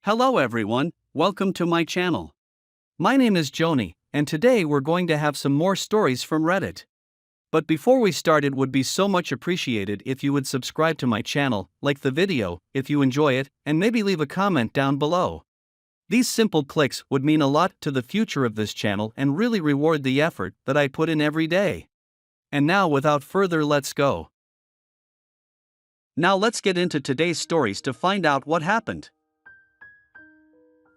Hello everyone, welcome to my channel. My name is Xony, and today we're going to have some more stories from Reddit. But before we start, it would be so much appreciated if you would subscribe to my channel, like the video if you enjoy it, and maybe leave a comment down below. These simple clicks would mean a lot to the future of this channel and really reward the effort that I put in every day. And now without further, let's go. Now let's get into today's stories to find out what happened.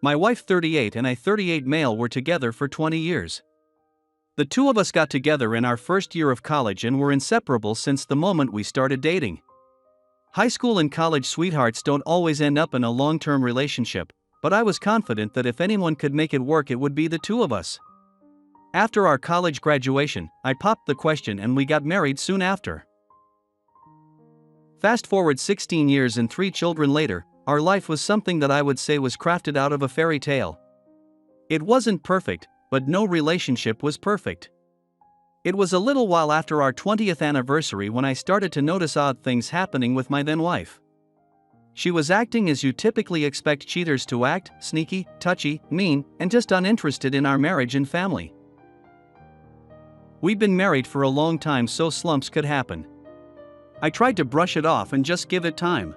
My wife 38 and I 38 male were together for 20 years. The two of us got together in our first year of college and were inseparable since the moment we started dating. High school and college sweethearts don't always end up in a long-term relationship, but I was confident that if anyone could make it work, it would be the two of us. After our college graduation, I popped the question and we got married soon after. Fast forward 16 years and 3 children later, our life was something that I would say was crafted out of a fairy tale. It wasn't perfect, but no relationship was perfect. It was a little while after our 20th anniversary when I started to notice odd things happening with my then wife. She was acting as you typically expect cheaters to act: sneaky, touchy, mean, and just uninterested in our marriage and family. We'd been married for a long time, so slumps could happen. I tried to brush it off and just give it time.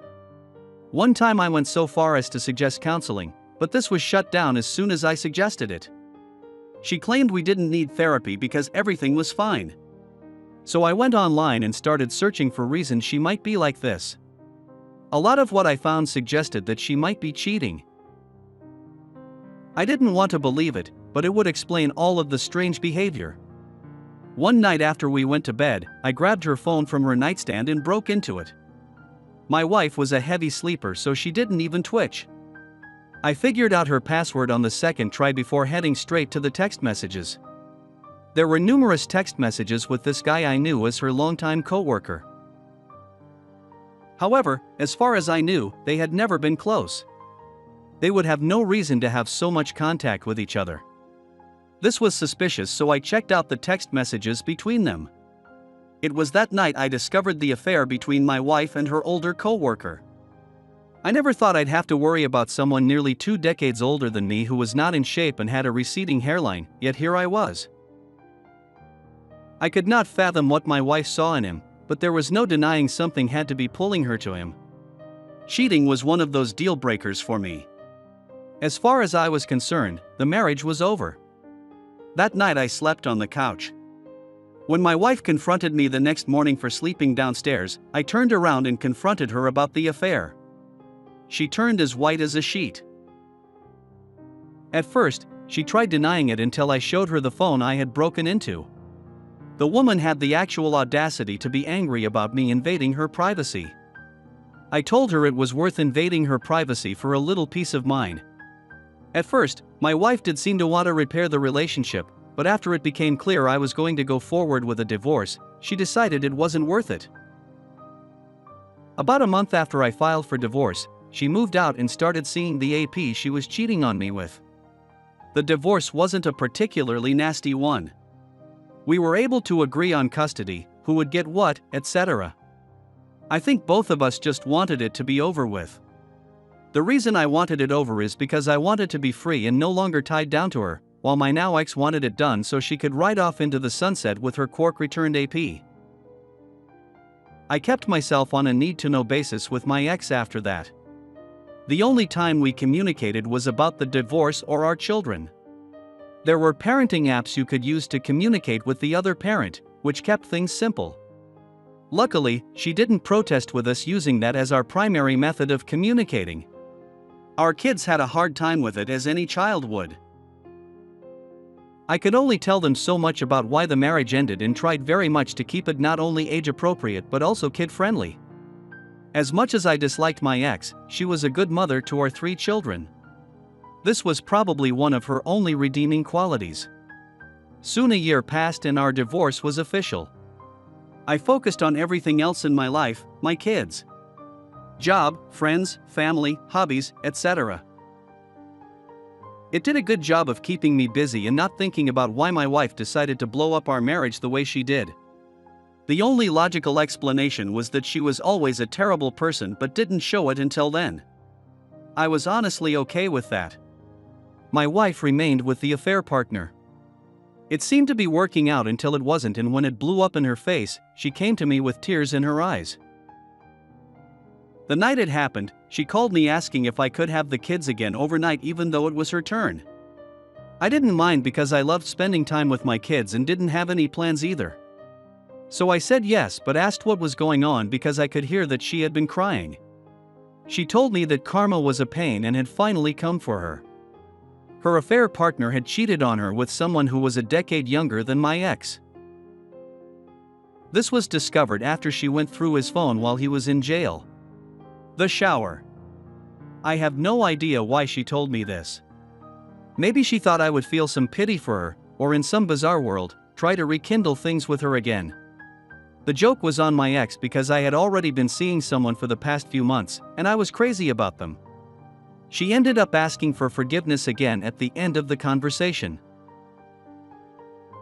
One time I went so far as to suggest counseling, but this was shut down as soon as I suggested it. She claimed we didn't need therapy because everything was fine. So I went online and started searching for reasons she might be like this. A lot of what I found suggested that she might be cheating. I didn't want to believe it, but it would explain all of the strange behavior. One night after we went to bed, I grabbed her phone from her nightstand and broke into it. My wife was a heavy sleeper, so she didn't even twitch. I figured out her password on the second try before heading straight to the text messages. There were numerous text messages with this guy I knew as her longtime coworker. However, as far as I knew, they had never been close. They would have no reason to have so much contact with each other. This was suspicious, so I checked out the text messages between them. It was that night I discovered the affair between my wife and her older coworker. I never thought I'd have to worry about someone nearly 2 decades older than me who was not in shape and had a receding hairline, yet here I was. I could not fathom what my wife saw in him, but there was no denying something had to be pulling her to him. Cheating was one of those deal breakers for me. As far as I was concerned, the marriage was over. That night I slept on the couch. When my wife confronted me the next morning for sleeping downstairs, I turned around and confronted her about the affair. She turned as white as a sheet. At first, she tried denying it until I showed her the phone I had broken into. The woman had the actual audacity to be angry about me invading her privacy. I told her it was worth invading her privacy for a little peace of mind. At first, my wife did seem to want to repair the relationship, but after it became clear I was going to go forward with a divorce, she decided it wasn't worth it. About a month after I filed for divorce, she moved out and started seeing the AP she was cheating on me with. The divorce wasn't a particularly nasty one. We were able to agree on custody, who would get what, etc. I think both of us just wanted it to be over with. The reason I wanted it over is because I wanted to be free and no longer tied down to her, while my now ex wanted it done so she could ride off into the sunset with her cork-returned AP. I kept myself on a need-to-know basis with my ex after that. The only time we communicated was about the divorce or our children. There were parenting apps you could use to communicate with the other parent, which kept things simple. Luckily, she didn't protest with us using that as our primary method of communicating. Our kids had a hard time with it, as any child would. I could only tell them so much about why the marriage ended and tried very much to keep it not only age-appropriate but also kid-friendly. As much as I disliked my ex, she was a good mother to our 3 children. This was probably one of her only redeeming qualities. Soon a year passed and our divorce was official. I focused on everything else in my life: my kids, job, friends, family, hobbies, etc. It did a good job of keeping me busy and not thinking about why my wife decided to blow up our marriage the way she did. The only logical explanation was that she was always a terrible person but didn't show it until then. I was honestly okay with that. My wife remained with the affair partner. It seemed to be working out until it wasn't, and when it blew up in her face, she came to me with tears in her eyes. The night it happened, she called me asking if I could have the kids again overnight even though it was her turn. I didn't mind because I loved spending time with my kids and didn't have any plans either. So I said yes, but asked what was going on because I could hear that she had been crying. She told me that karma was a pain and had finally come for her. Her affair partner had cheated on her with someone who was a decade younger than my ex. This was discovered after she went through his phone while he was in jail. The shower. I have no idea why she told me this. Maybe she thought I would feel some pity for her, or in some bizarre world, try to rekindle things with her again. The joke was on my ex because I had already been seeing someone for the past few months, and I was crazy about them. She ended up asking for forgiveness again at the end of the conversation.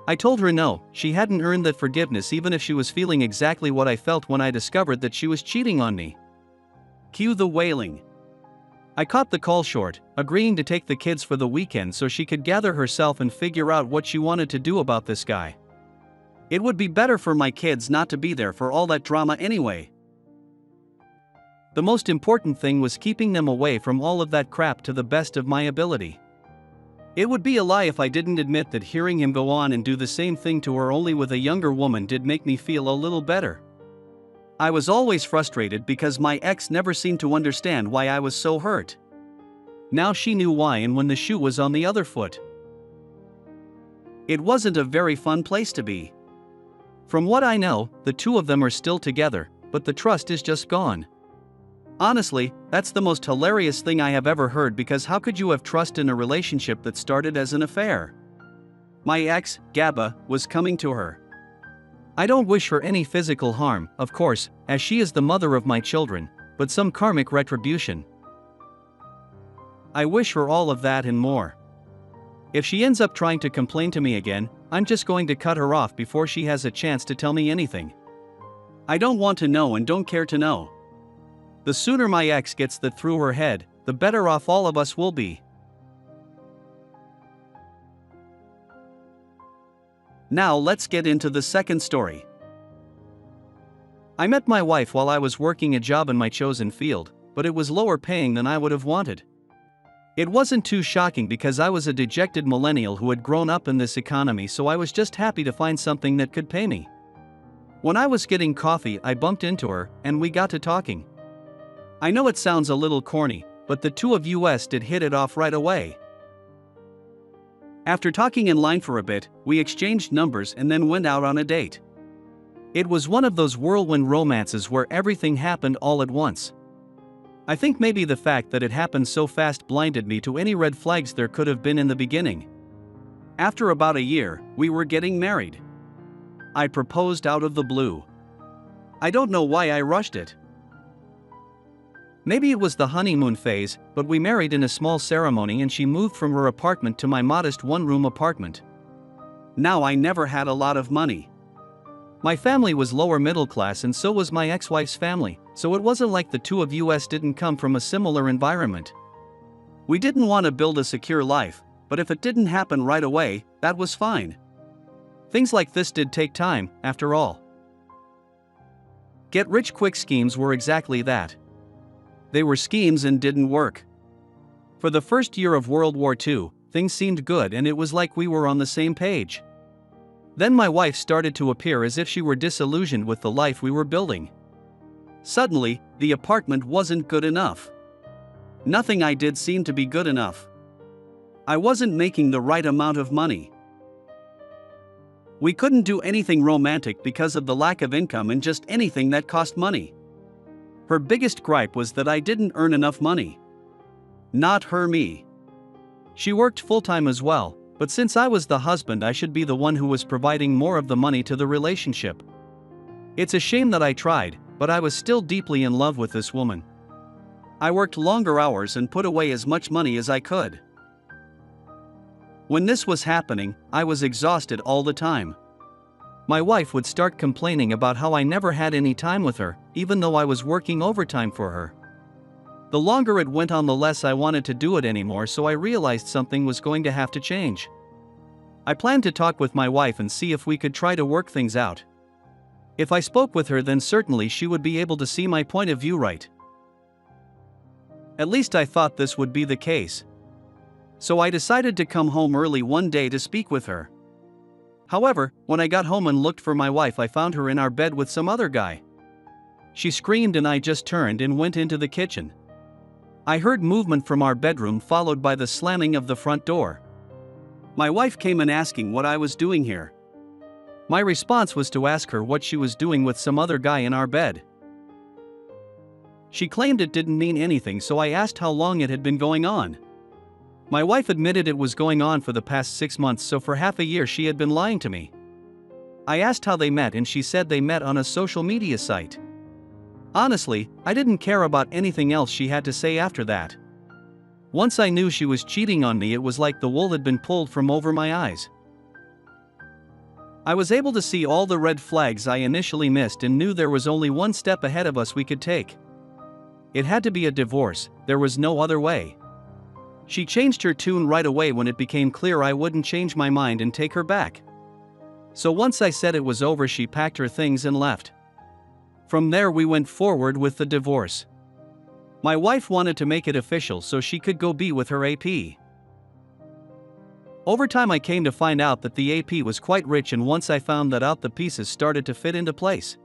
I told her no, she hadn't earned that forgiveness even if she was feeling exactly what I felt when I discovered that she was cheating on me. Cue the wailing. I cut the call short, agreeing to take the kids for the weekend so she could gather herself and figure out what she wanted to do about this guy. It would be better for my kids not to be there for all that drama anyway. The most important thing was keeping them away from all of that crap to the best of my ability. It would be a lie if I didn't admit that hearing him go on and do the same thing to her only with a younger woman did make me feel a little better. I was always frustrated because my ex never seemed to understand why I was so hurt. Now she knew why, and when the shoe was on the other foot. It wasn't a very fun place to be. From what I know, the two of them are still together, but the trust is just gone. Honestly, that's the most hilarious thing I have ever heard, because how could you have trust in a relationship that started as an affair? My ex, Gabba, was coming to her. I don't wish her any physical harm, of course, as she is the mother of my children, but some karmic retribution. I wish her all of that and more. If she ends up trying to complain to me again, I'm just going to cut her off before she has a chance to tell me anything. I don't want to know and don't care to know. The sooner my ex gets that through her head, the better off all of us will be. Now let's get into the second story. I met my wife while I was working a job in my chosen field, but it was lower paying than I would have wanted. It wasn't too shocking because I was a dejected millennial who had grown up in this economy, so I was just happy to find something that could pay me. When I was getting coffee, I bumped into her, and we got to talking. I know it sounds a little corny, but the two of us did hit it off right away. After talking in line for a bit, we exchanged numbers and then went out on a date. It was one of those whirlwind romances where everything happened all at once. I think maybe the fact that it happened so fast blinded me to any red flags there could have been in the beginning. After about a year, we were getting married. I proposed out of the blue. I don't know why I rushed it. Maybe it was the honeymoon phase, but we married in a small ceremony and she moved from her apartment to my modest one-room apartment. Now I never had a lot of money. My family was lower middle class and so was my ex-wife's family, so it wasn't like the two of us didn't come from a similar environment. We didn't want to build a secure life, but if it didn't happen right away, that was fine. Things like this did take time, after all. Get-rich-quick schemes were exactly that. They were schemes and didn't work. For the first year of World War II, things seemed good and it was like we were on the same page. Then my wife started to appear as if she were disillusioned with the life we were building. Suddenly, the apartment wasn't good enough. Nothing I did seemed to be good enough. I wasn't making the right amount of money. We couldn't do anything romantic because of the lack of income and just anything that cost money. Her biggest gripe was that I didn't earn enough money. Not her, me. She worked full-time as well, but since I was the husband, I should be the one who was providing more of the money to the relationship. It's a shame that I tried, but I was still deeply in love with this woman. I worked longer hours and put away as much money as I could. When this was happening, I was exhausted all the time. My wife would start complaining about how I never had any time with her, even though I was working overtime for her. The longer it went on, the less I wanted to do it anymore, so I realized something was going to have to change. I planned to talk with my wife and see if we could try to work things out. If I spoke with her, then certainly she would be able to see my point of view right. At least I thought this would be the case. So I decided to come home early one day to speak with her. However, when I got home and looked for my wife, I found her in our bed with some other guy. She screamed and I just turned and went into the kitchen. I heard movement from our bedroom, followed by the slamming of the front door. My wife came in asking what I was doing here. My response was to ask her what she was doing with some other guy in our bed. She claimed it didn't mean anything, so I asked how long it had been going on. My wife admitted it was going on for the past 6 months, so for half a year she had been lying to me. I asked how they met and she said they met on a social media site. Honestly, I didn't care about anything else she had to say after that. Once I knew she was cheating on me, it was like the wool had been pulled from over my eyes. I was able to see all the red flags I initially missed and knew there was only one step ahead of us we could take. It had to be a divorce, there was no other way. She changed her tune right away when it became clear I wouldn't change my mind and take her back. So once I said it was over, she packed her things and left. From there we went forward with the divorce. My wife wanted to make it official so she could go be with her AP. Over time I came to find out that the AP was quite rich, and once I found that out, the pieces started to fit into place.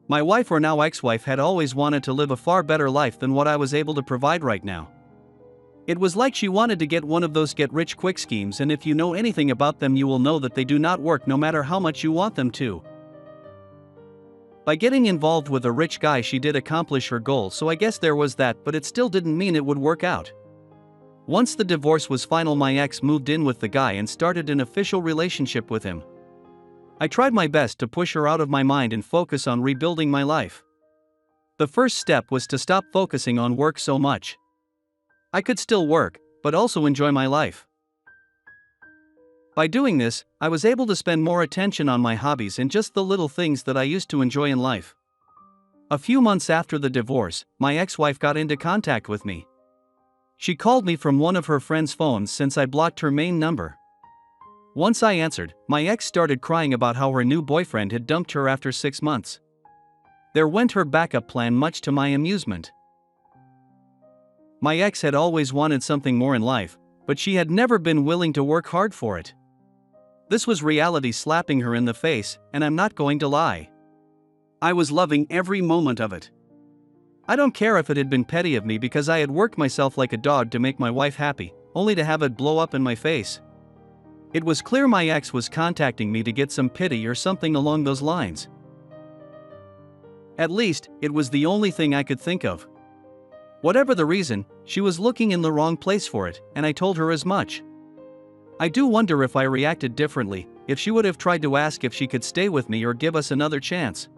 My wife, or now ex-wife, had always wanted to live a far better life than what I was able to provide right now. It was like she wanted to get one of those get-rich-quick schemes, and if you know anything about them you will know that they do not work no matter how much you want them to. By getting involved with a rich guy she did accomplish her goal, so I guess there was that, but it still didn't mean it would work out. Once the divorce was final, my ex moved in with the guy and started an official relationship with him. I tried my best to push her out of my mind and focus on rebuilding my life. The first step was to stop focusing on work so much. I could still work, but also enjoy my life. By doing this, I was able to spend more attention on my hobbies and just the little things that I used to enjoy in life. A few months after the divorce, my ex-wife got into contact with me. She called me from one of her friend's phones since I blocked her main number. Once I answered, my ex started crying about how her new boyfriend had dumped her after 6 months. There went her backup plan, much to my amusement. My ex had always wanted something more in life, but she had never been willing to work hard for it. This was reality slapping her in the face, and I'm not going to lie. I was loving every moment of it. I don't care if it had been petty of me, because I had worked myself like a dog to make my wife happy, only to have it blow up in my face. It was clear my ex was contacting me to get some pity or something along those lines. At least, it was the only thing I could think of. Whatever the reason, she was looking in the wrong place for it, and I told her as much. I do wonder if I reacted differently, if she would have tried to ask if she could stay with me or give us another chance.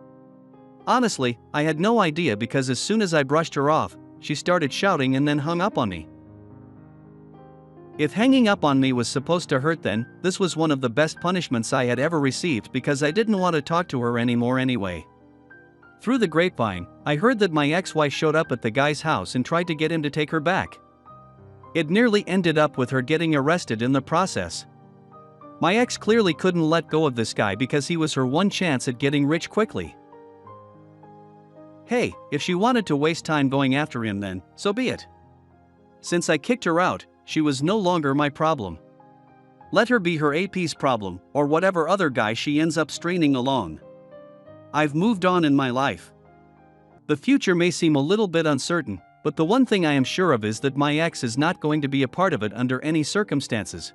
Honestly, I had no idea, because as soon as I brushed her off, she started shouting and then hung up on me. If hanging up on me was supposed to hurt, then this was one of the best punishments I had ever received, because I didn't want to talk to her anymore anyway. Through the grapevine, I heard that my ex-wife showed up at the guy's house and tried to get him to take her back. It nearly ended up with her getting arrested in the process. My ex clearly couldn't let go of this guy because he was her one chance at getting rich quickly. Hey, if she wanted to waste time going after him, then so be it. Since I kicked her out, she was no longer my problem. Let her be her AP's problem, or whatever other guy she ends up stringing along. I've moved on in my life. The future may seem a little bit uncertain, but the one thing I am sure of is that my ex is not going to be a part of it under any circumstances.